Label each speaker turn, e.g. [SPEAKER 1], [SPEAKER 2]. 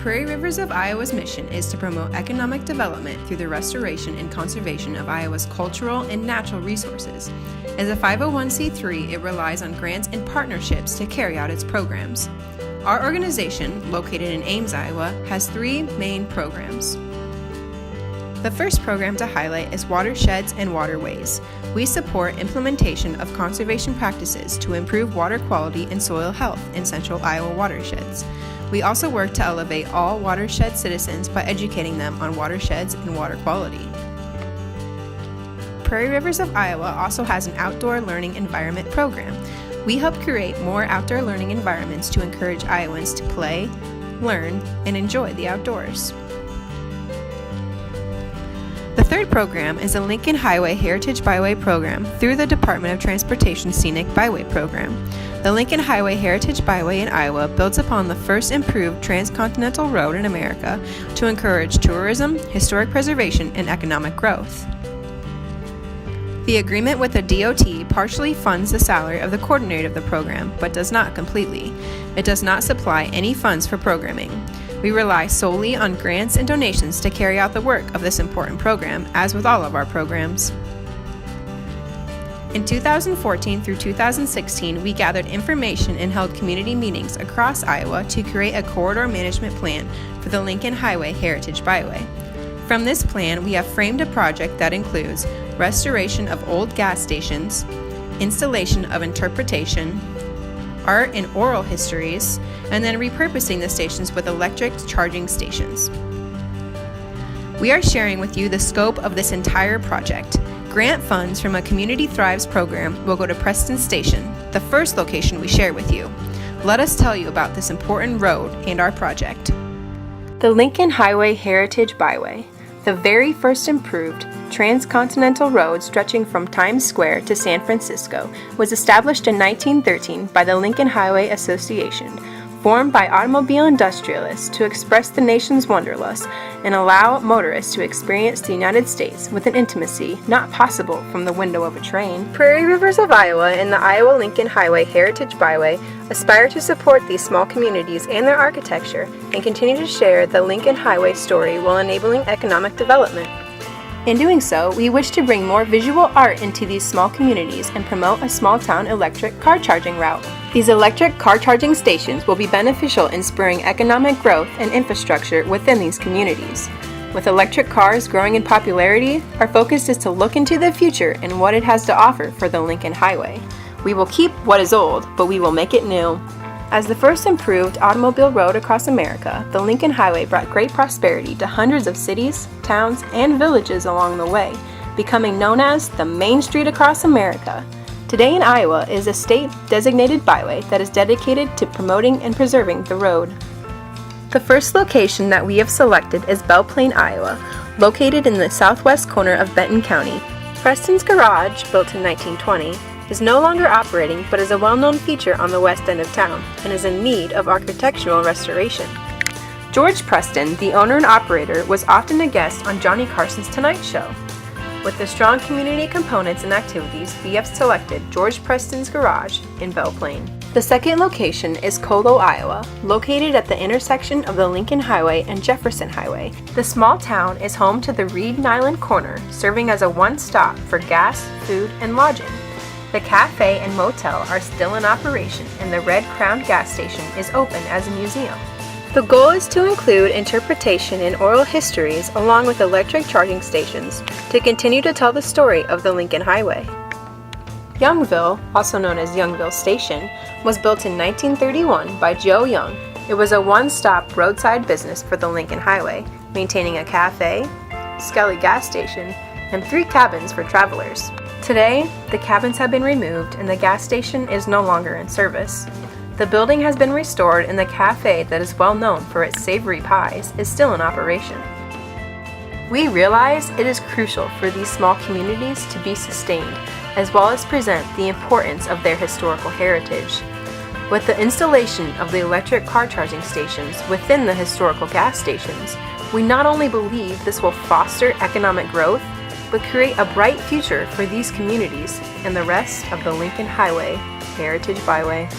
[SPEAKER 1] Prairie Rivers of Iowa's mission is to promote economic development through the restoration and conservation of Iowa's cultural and natural resources. As a 501c3, it relies on grants and partnerships to carry out its programs. Our organization, located in Ames, Iowa, has three main programs. The first program to highlight is Watersheds and Waterways. We support implementation of conservation practices to improve water quality and soil health in central Iowa watersheds. We also work to elevate all watershed citizens by educating them on watersheds and water quality. Prairie Rivers of Iowa also has an outdoor learning environment program. We help create more outdoor learning environments to encourage Iowans to play, learn, and enjoy the outdoors. The third program is the Lincoln Highway Heritage Byway program through the Department of Transportation Scenic Byway program. The Lincoln Highway Heritage Byway in Iowa builds upon the first improved transcontinental road in America to encourage tourism, historic preservation, and economic growth. The agreement with the DOT partially funds the salary of the coordinator of the program, but does not completely. It does not supply any funds for programming. We rely solely on grants and donations to carry out the work of this important program, as with all of our programs. In 2014 through 2016, we gathered information and held community meetings across Iowa to create a corridor management plan for the Lincoln Highway Heritage Byway. From this plan, we have framed a project that includes restoration of old gas stations, installation of interpretation, art and oral histories, and then repurposing the stations with electric charging stations. We are sharing with you the scope of this entire project. Grant funds from a Community Thrives program will go to Preston Station, the first location we share with you. Let us tell you about this important road and our project. The Lincoln Highway Heritage Byway, the very first improved transcontinental road stretching from Times Square to San Francisco, was established in 1913 by the Lincoln Highway Association, formed by automobile industrialists to express the nation's wanderlust and allow motorists to experience the United States with an intimacy not possible from the window of a train. Prairie Rivers of Iowa and the Iowa Lincoln Highway Heritage Byway aspire to support these small communities and their architecture and continue to share the Lincoln Highway story while enabling economic development. In doing so, we wish to bring more visual art into these small communities and promote a small-town electric car charging route. These electric car charging stations will be beneficial in spurring economic growth and infrastructure within these communities. With electric cars growing in popularity, our focus is to look into the future and what it has to offer for the Lincoln Highway. We will keep what is old, but we will make it new. As the first improved automobile road across America, the Lincoln Highway brought great prosperity to hundreds of cities, towns, and villages along the way, becoming known as the Main Street across America. Today in Iowa is a state-designated byway that is dedicated to promoting and preserving the road. The first location that we have selected is Belle Plaine, Iowa, located in the southwest corner of Benton County. Preston's Garage, built in 1920, is no longer operating but is a well-known feature on the west end of town and is in need of architectural restoration. George Preston, the owner and operator, was often a guest on Johnny Carson's Tonight Show. With the strong community components and activities, we have selected George Preston's Garage in Belle Plaine. The second location is Colo, Iowa, located at the intersection of the Lincoln Highway and Jefferson Highway. The small town is home to the Reed Nyland Corner, serving as a one-stop for gas, food, and lodging. The cafe and motel are still in operation, and the Red Crown gas station is open as a museum. The goal is to include interpretation and oral histories along with electric charging stations to continue to tell the story of the Lincoln Highway. Youngville, also known as Youngville Station, was built in 1931 by Joe Young. It was a one-stop roadside business for the Lincoln Highway, maintaining a cafe, Skelly gas station, and 3 cabins for travelers. Today, the cabins have been removed and the gas station is no longer in service. The building has been restored and the cafe that is well known for its savory pies is still in operation. We realize it is crucial for these small communities to be sustained, as well as present the importance of their historical heritage. With the installation of the electric car charging stations within the historical gas stations, we not only believe this will foster economic growth, but create a bright future for these communities and the rest of the Lincoln Highway Heritage Byway.